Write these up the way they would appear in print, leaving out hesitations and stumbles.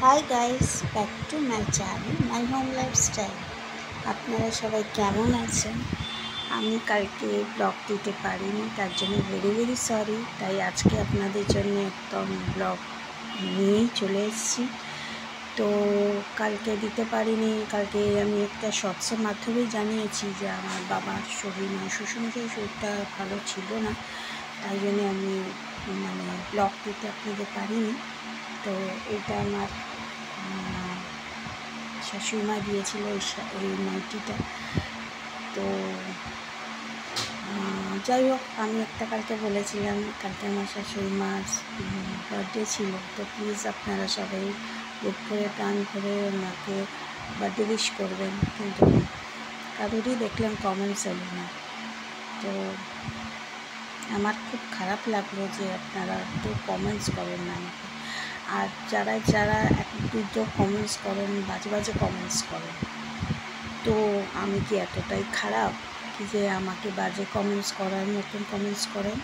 Hi guys, back to my channel my home lifestyle. আপনারা সবাই কেমন আছেন? আমি কালকে ব্লগ দিতে পারিনি, তার জন্য ভেরি ভেরি সরি। তাই আজকে আপনাদের জন্য একদম ব্লগ নিয়েই চলে এসেছি। তো কালকে দিতে পারিনি। কালকে আমি একটা শর্টসের মাধ্যমেই জানিয়েছি যে আমার বাবার শরীর শ্বশুরমশাইয়ের শরীরটা ভালো ছিল না, তাই জন্য আমি ব্লগ দিতে আপনাদের পারিনি। তো এটা আমার শাশুড়িমা দিয়েছিল এই নাইটিটা। তো যাই হোক, আমি একটা কালকে বলেছিলাম, কালকে আমার শাশুড়িমার বার্থডে ছিল। তো প্লিজ আপনারা সবাই বুক করে প্রাণ করে ওনাকে বার্থডে উইশ করবেন, কিন্তু কারোরই দেখলাম কমেন্টস এলো না। তো আমার খুব খারাপ লাগলো যে আপনারা কেউ কমেন্টস করেন না আমাকে। আর যারা যারা এক দুটো কমেন্টস করেন, বাজে বাজে কমেন্টস করেন, তো আমি কি এতটাই খারাপ কি যে আমাকে বাজে কমেন্টস করার মতন কমেন্টস করেন?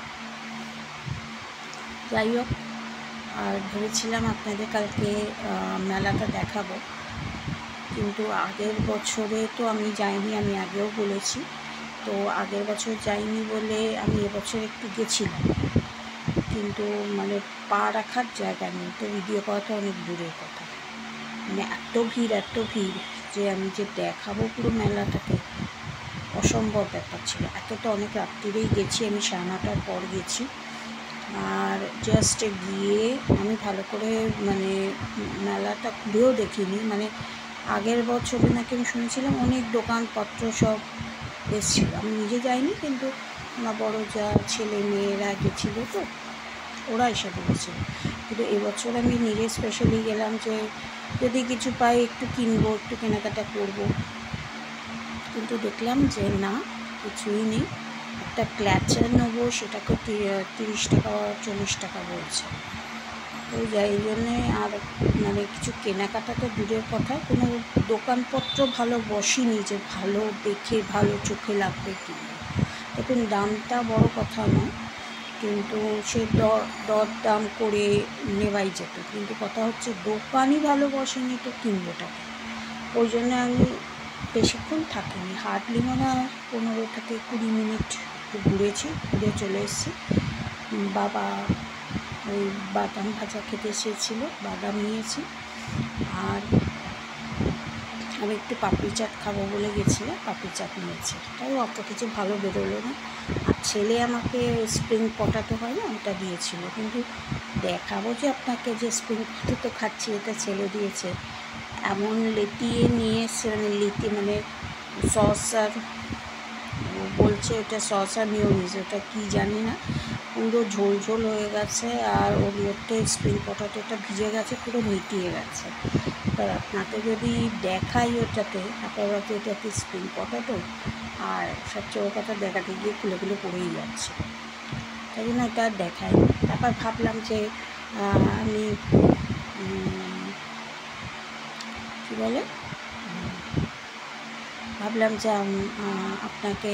যাই হোক, আর ভেবেছিলাম আপনাদের কালকে মেলাটা দেখাবো, কিন্তু আগের বছরে তো আমি যাইনি, আমি আগেও বলেছি। তো আগের বছর যাইনি বলে আমি এবছর একটু গেছিলাম, কিন্তু পা রাখার জায়গা নেই। তো ভিডিও করাটা অনেক দূরের কথা, এত ভিড় যে আমি যে দেখাবো পুরো মেলাটাকে, অসম্ভব ব্যাপার ছিল। এতটা অনেক রাত্রিরেই গেছি, আমি 9:30টার পর গেছি। আর জাস্ট গিয়ে আমি ভালো করে মেলাটা ঘুরেও দেখিনি। আগের বছরে নাকি আমি শুনেছিলাম অনেক দোকানপত্র সব এসেছিল, আমি নিজে যাইনি, কিন্তু আমার বড় যা ছেলে মেয়েরা গেছিলো, তো ওরা এসে বলেছিল। কিন্তু এবছর আমি নিজে স্পেশালি গেলাম যে যদি কিছু পাই একটু কিনবো, একটু কেনাকাটা করবো। কিন্তু দেখলাম যে না, কিছুই নেই। একটা ক্ল্যাচার নেবো, সেটাকে 30 টাকা 40 টাকা বলছে। তো যাই জন্যে আর কিছু কেনাকাটা তো দূরের কথা, কোনো দোকানপত্র ভালো বসেনি যে ভালো দেখে ভালো চোখে লাগবে কিনবো। দেখুন, দামটা বড় কথা নয়, কিন্তু সে দর দাম করে নেওয়াই যেত, কিন্তু কথা হচ্ছে দোকানই ভালো বসেনি, তো কিনবোটাকে। ওই জন্য আমি বেশিক্ষণ থাকিনি, হার্ডলি 15 থেকে 20 মিনিট ঘুরে চলে এসেছি। বাবা ওই বাদাম ভাজা খেতে এসেছিলো, বাদাম নিয়েছি। আর আমি একটু পাপড়ি চাট খাবো বলে গেছিলাম, পাপড়ি চাট নিয়েছি। তাই অত কিছু ভালো বেরোলো না। আর ছেলে আমাকে স্প্রিং পটাটো হয় না, ওটা দিয়েছিল। কিন্তু দেখাবো যে আপনাকে যে স্প্রিং পটাটো খাচ্ছি, এটা ছেলে দিয়েছে। এমন লেটিয়ে নিয়ে এসছে, সস আর বলছে ওটা সস আর মিওনিজ, ওটা কী জানি না, পুরো ঝোল ঝোল হয়ে গেছে। আর ওর মধ্যে স্প্রিং পটাটোটা ভিজে গেছে, পুরো মিটিয়ে গেছে। এবার আপনাকে যদি দেখাই ওটাতে, আপনারা তো এটা কি স্প্রিং পটাটো, আর সবচেয়ে ওর কথা দেখাতে গিয়ে খুলে পড়েই যাচ্ছে, তাই জন্য এটা দেখাই। তারপর ভাবলাম যে আমি কী বলে ভাবলাম যে আপনাকে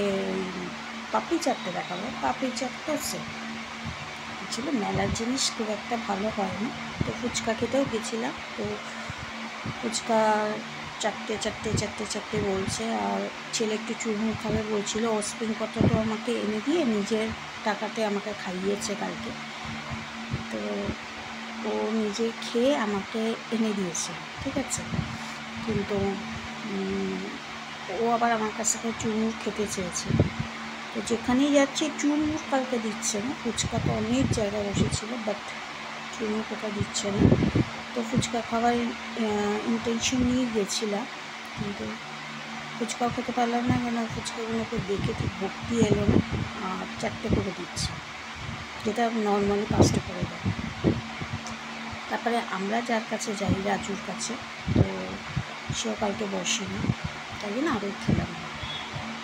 পাপড়ি চাটটা দেখাবো। পাপড়ি চাট করছে ছিল, মেলার জিনিস খুব একটা ভালো হয় না। তো ফুচকা খেতেও গেছিলাম, তো ফুচকা চারটে বলছে। আর ছেলে একটু চুরমুর খাবে বলছিল, ও স্প্রিং পটাটো আমাকে এনে দিয়ে নিজের টাকাতে আমাকে খাইয়েছে কালকে। তো ও নিজে খেয়ে আমাকে এনে দিয়েছে, ঠিক আছে। কিন্তু ও আবার আমার কাছ থেকে চুরমুর খেতে চেয়েছে। তো যেখানেই যাচ্ছি চুরমুর কালকে দিচ্ছে না। ফুচকা তো অনেক জায়গায় বসেছিল, বাট চুরমুর কোথাও দিচ্ছে না। তো ফুচকা খাওয়ার ইন্টেনশন নিয়ে গেছিলাম, কিন্তু ফুচকাও খেতে পারলাম না, কেন ফুচকাগুলোকে দেখে ঠিক ভক্তি এলো না। আর 4টে করে দিচ্ছে, যেটা নর্মালি 5টে করে দেয়। তারপরে আমরা যার কাছে যাই, রাজুর কাছে, তো সেও কালকে বসেনি, তাই জন্য আরও খেলাম।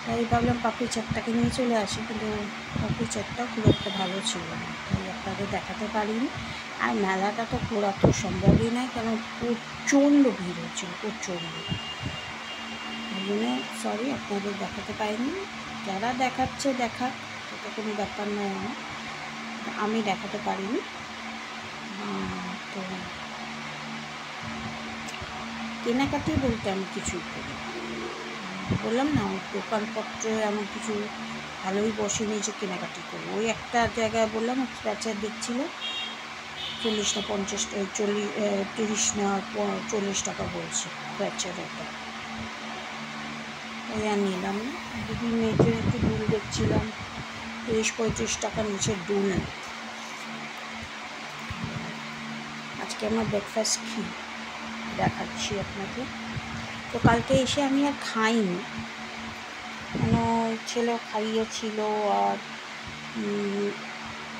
তাই ভাবলাম পাপড়ি চাটটাকে নিয়ে চলে আসি, কিন্তু পাপড়ি চাটটাও খুব একটা ভালো ছিল না, তাই আপনাদের দেখাতে পারিনি। আর মেলাটা তো ঘোরা তো সম্ভবই নয়, কেন প্রচণ্ড ভিড় হচ্ছিল, প্রচণ্ড। ওই জন্য সরি, আপনাদের দেখাতে পারিনি। যারা দেখাচ্ছে দেখাক, এটা কোনো ব্যাপার নয় আমার, আমি দেখাতে পারিনি। তো কেনাকাটি বলতে আমি কিছুই করি, বললাম না দোকানপত্রে এমন কিছু ভালোই বসেনি যে কেনাকাটি করবো। ওই একটা জায়গায় বললাম স্ক্র্যাচার দেখছিল 40 না 50, 30 না 40 টাকা বলছে স্ক্র্যাচার একটা, ওই আর নিলাম না। দুদিন মেয়েদের একটু দুল দেখছিলাম 30-35 টাকার নিচে দুল। আজকে আমার ব্রেকফাস্ট কি দেখাচ্ছি আপনাকে। তো কালকে এসে আমি আর খাইনি, কেন ছেলেও খাইয়েছিল আর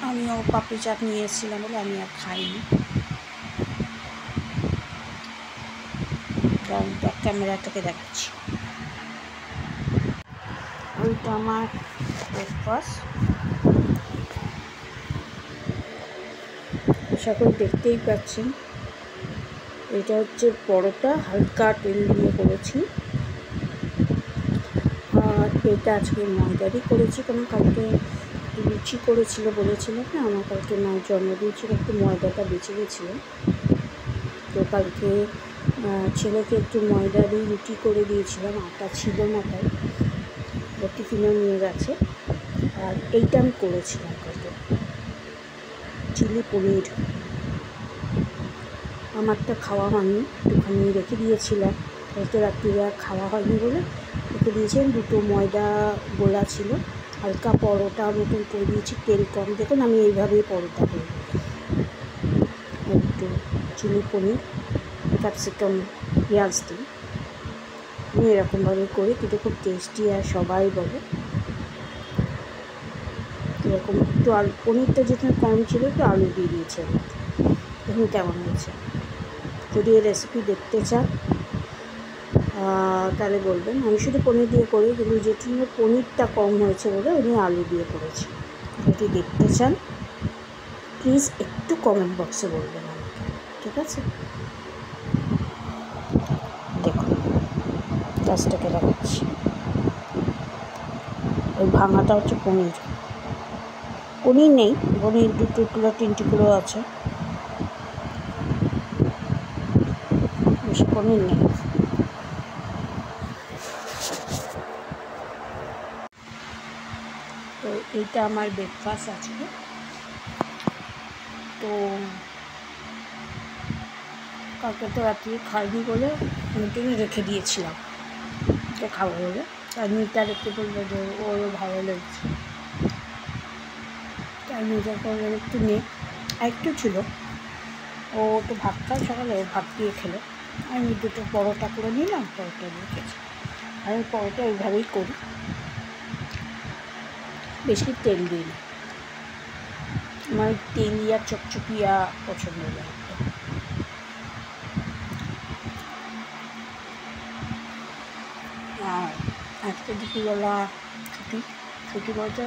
আমিও পাপড়ি চাট নিয়ে এসেছিলাম বলে আমি আর খাইনি। ক্যামেরাটাকে দেখাচ্ছি, ওইটা আমার ব্রেকফাস্ট। আশা করি দেখতেই পাচ্ছেন, এটা হচ্ছে পরোটা, হালকা তেল দিয়ে করেছি। আর এটা আজকে ময়দারই করেছি, কারণ কালকে লুচি করেছিল বলেছিলাম না, আমার কালকে মায়ের জন্মদিন ছিল, একটু ময়দাটা বেঁচে গেছিলো। তো কালকে ছেলেকে একটু ময়দা দিয়ে রুটি করে দিয়েছিলাম, আটা ছিল না তাই, টিফিনেও নিয়ে গেছে। আর এইটা আমি করেছিলাম কালকে চিলি পনির, আমারটা খাওয়া হয়নি, একটুখানি রেখে দিয়েছিলাম, কালকে রাত্রিরে খাওয়া হয়নি বলে রেখে দিয়েছিলাম। দুটো ময়দা গোলা ছিল, হালকা পরোটা মতন করে দিয়েছি, তেল কম। দেখুন আমি এইভাবেই পরোটা করি, একটু চিলি পনির ক্যাপসিকাম পেঁয়াজ দিই, আমি এরকমভাবে করি, কিন্তু খুব টেস্টি আর সবাই বলে। এরকম একটু আলু, পনিরটা যেখানে কম ছিল একটু আলু দিয়ে দিয়েছি আমি। দেখুন কেমন হয়েছে। যদি এই রেসিপি দেখতে চান তাহলে বলবেন, আমি শুধু পনির দিয়ে করি, কিন্তু যেখানে পনিরটা কম হয়েছে বলে উনি আলু দিয়ে করেছি। যদি দেখতে চান প্লিজ একটু কমেন্ট বক্সে বলবেন আমাকে, ঠিক আছে? দেখুন গাছটাকে দেখাচ্ছি, ওই ভাঙাটা হচ্ছে পনির, পনির নেই, পনির 2 টুকরো 3 টুকরো আছে, বেশি পনির নেই। তো এইটা আমার ব্রেকফাস্ট আজকে। তো কালকে তো রাত্রি খাইনি বলে মিটিংয়ে রেখে দিয়েছিলাম এটা খাবো বলে, আর মিটা রেখে বললো যে ওরও ভালো লেগেছে, তাই মিটার করে একটু নিয়ে একটু ছিল, ও তো ভাত খায় সকালে, ও ভাত দিয়ে খেলো, আমি দুটো পরোটা করে নিলাম, পরোটা দিয়ে খেয়েছি। আমি পরোটা এইভাবেই করি, বেশি তেল দিই না, আমার তেলিয়া চকচকিয়া পছন্দ লাগে। আর আজকে দুপুরবেলা ছুটি বলতে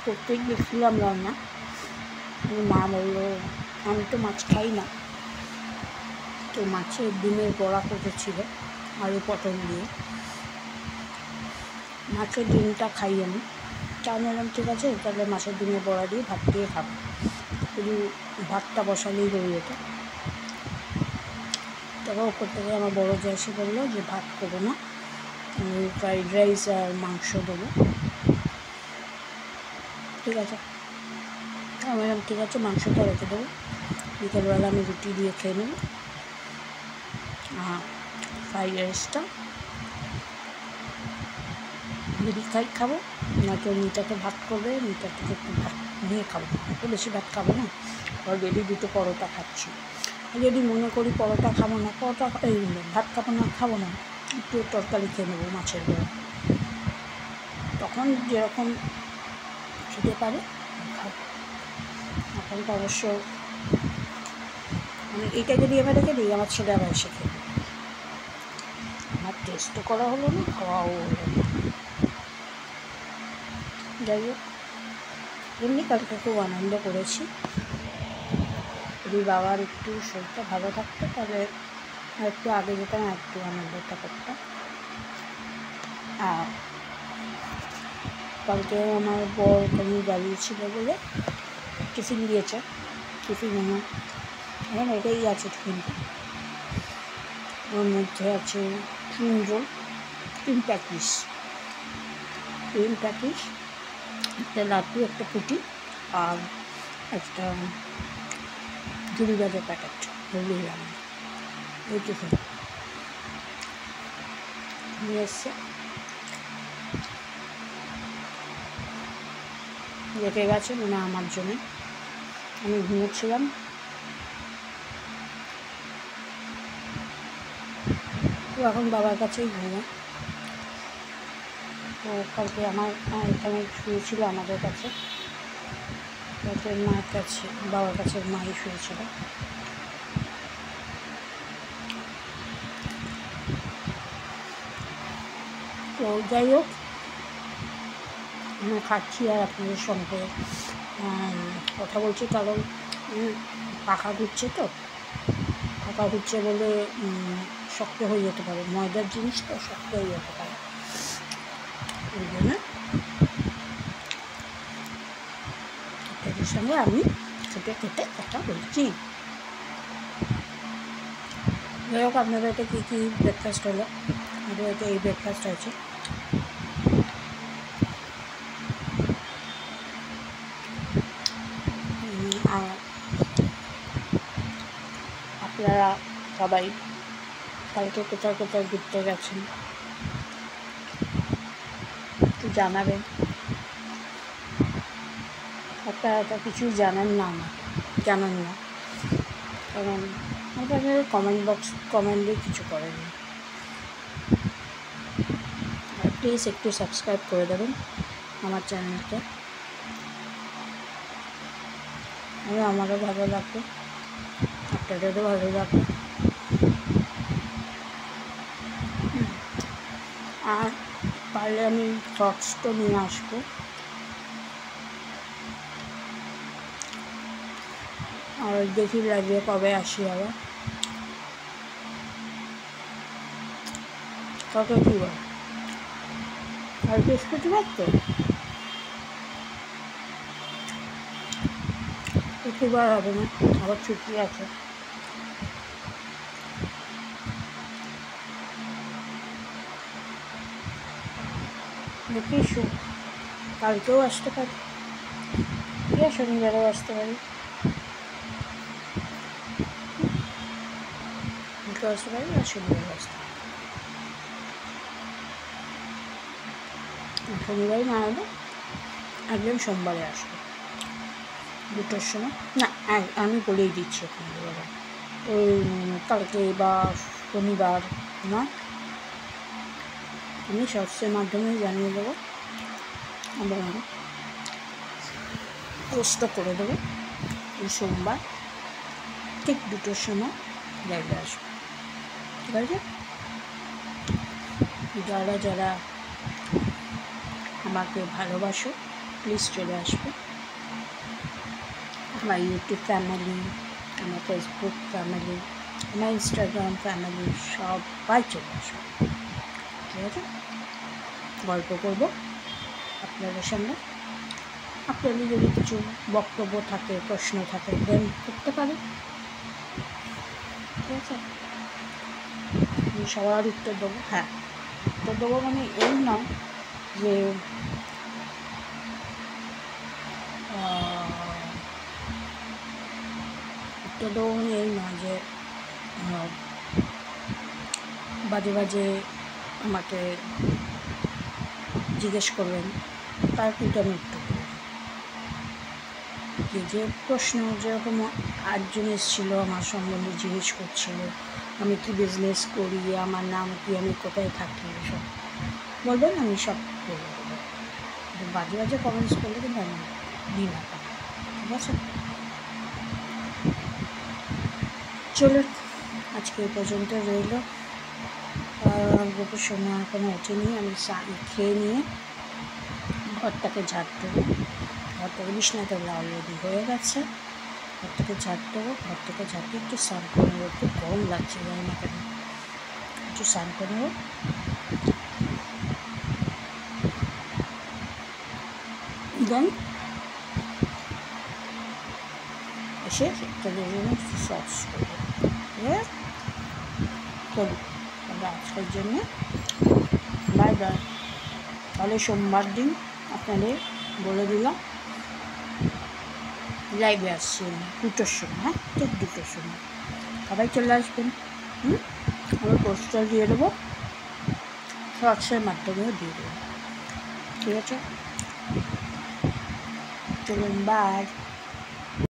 করতেই গেছিলাম রান্না, মা বললো, আমি তো মাছ খাই না, তো মাছের ডিমের বড়া করেছিল আলু পটল দিয়ে, মাছের ডিমটা খাই আমি, চাউমিন ঠিক আছে, তাহলে মাছের ডিমের বড়া দিয়ে ভাত দিয়ে খাবো, শুধু ভাতটা বসালেই হয়ে যেত। তবে ওপর থেকে আমার বড় জা এসে বললো যে ভাত করবো না, ফ্রাইড রাইস আর মাংস দেবো। ঠিক আছে, আমি ঠিক আছে মাংসটা রেখে দেবো, বিকেলবেলা আমি রুটি দিয়ে খেয়ে নেব, ফ্রাইড রাইসটা যদি খাবো, নয়তো মিটাকে ভাত করবে, মিটার থেকে একটু ভাত নিয়ে খাবো, একটু বেশি ভাত খাবো না, অলরেডি দুটো পরোটা খাচ্ছি। যদি মনে করি পরোটা খাবো না, ভাত খাবো না, একটু তরকারি খেয়ে নেবো মাছের বড়া, তখন যেরকম খেতে পারে খাবো। এখন তো অবশ্য মানে এইটা যদি এবার রেখে দিই, আমার ছেলে আবার এসে খেয়ে, আমার টেস্টও করা হলো না, খাওয়াও হলো না। যাই হোক, এমনি কালকে খুব আনন্দ করেছি, যদি বাবার একটু শরীরটা ভালো থাকতো তাহলে একটু আগে যেতাম, একটু আনন্দটা করতাম। আর কালকে আমার বর ওখানে দাঁড়িয়েছিল বলে টিফিন দিয়েছে, টিফিন এখন এটাই আছে টিফিনটা, ওর মধ্যে আছে ক্রিম রোল, ক্রিম প্যাটিস, একটা লাড্ডু, একটা পুটি, আর একটা গিরিবাজের প্যাকেট হলদিরাম। এইটুকু নিয়ে এসছে, রেখে গেছে মানে আমার জন্য। আমি ঘুমোচ্ছিলাম, তো এখন বাবার কাছেই ঘুমো। তো কালকে আমার এখানে শুয়েছিল আমাদের কাছে, মায়ের কাছে, বাবার কাছে মাই শুয়েছিল। তো যাই হোক, আমি খাচ্ছি আর আপনাদের সঙ্গে কথা বলছি, কারণ পাখা ঘুরছে, তো পাখা ঘুরছে বলে শক্ত হয়ে যেতে পারে, ময়দার জিনিস তো শক্ত হয়ে যেতে পারে, ওই জন্য আপনাদের সঙ্গে আমি খেতে কথা বলছি। যাই হোক, আপনাদেরকে কী কী ব্রেকফাস্ট হলো, আমাদেরকে এই ব্রেকফাস্ট হয়েছে। আপনারা সবাই কালকে কোথায় কোথায় ঘুরতে গেছেন একটু জানাবেন। আপনারা তো কিছুই জানেন না, জানেন না, কারণ আপনাদের কমেন্টে কিছু করেনি। প্লিজ একটু সাবস্ক্রাইব করে দেবেন আমার চ্যানেলকে, আমারও ভালো লাগবে, আপনাদেরও ভালো লাগবে। আর পারলে আমি শর্টসটা নিয়ে আসবো, আর দেখি লাইভে কবে আসি আবার। কত কী বার, আর বৃহস্পতিবার তো শুক্রবার হবে না, আবার ছুটি আছে। দেখি কালকেও আসতে পারি, শনিবারেও আসতে পারি, আসতে পারি, আর শনিবারও আসতে পারি। শনিবারই না হলে একদম সোমবারে আসবো 2টোর সময়। না, আমি বলেই দিচ্ছি আপনাদের বাবা, ওই কালকে বা শনিবার না, আমি শর্টসের মাধ্যমে জানিয়ে দেবো এবং পোস্টও করে দেবো। এই সোমবার ঠিক 2টোর সময় লাইভে আসবো, ঠিক আছে? যারা যারা আমাকে ভালোবাসো প্লিজ চলে আসবে, আমার ইউটিউব ফ্যামিলি, আমার ফেসবুক ফ্যামিলি, আমার ইনস্টাগ্রাম ফ্যামিলি, সবাই চলে আসবে, ঠিক আছে? গল্প করবো আপনাদের সঙ্গে। আপনাদের যদি কিছু বক্তব্য থাকে, প্রশ্ন থাকে, দেন করতে পারেন, ঠিক আছে? আমি সবার উত্তর দেবো। হ্যাঁ, উত্তর দেবো মানে এই নয় যে উত্তর দেবো মানে এই নয় যে বাজে বাজে আমাকে জিজ্ঞেস করবেন, তার কিন্তু আমি উত্তর দেবো। যে প্রশ্ন, যেরকম আটজন এসেছিল আমার সম্বন্ধে জিজ্ঞেস করছিল, আমি কি বিজনেস করি, আমার নাম কি, আমি কোথায় থাকি, এসব বলবেন, আমি সব বলে দেবো। বাজে বাজে কমেন্টস করলে কিন্তু আমি দিই না, ঠিক আছে? চলুন, আজকে এই পর্যন্ত রইল। গোপুর সময় এখনো ওঠেনি, আমি খেয়ে নিয়ে ঘরটাকে ঝাড় দেবো। ঘরটাকে বিছনাটা অলরেডি হয়ে গেছে, ঘরটাকে ঝাড় দেবো। ঘরটাকে ঝাড় দিয়ে একটু স্নান করে নেবো, একটু গরম লাগছে, জানি না কেন, একটু স্নান করে নেবো। দেন এসে একটা জন্য শর্টস করবো, চলুন তাহলে আজকের জন্য বাই বাই। তাহলে সোমবার দিন আপনাদের বলে দিলাম লাইভে আসছি আমি 2টোর সময়, হ্যাঁ ঠিক 2টোর সময় সবাই চলে আসবেন। আমি পোস্টার দিয়ে দেবো, শর্টসের মাধ্যমেও দিয়ে দেবো, ঠিক আছে? চলুন বাই।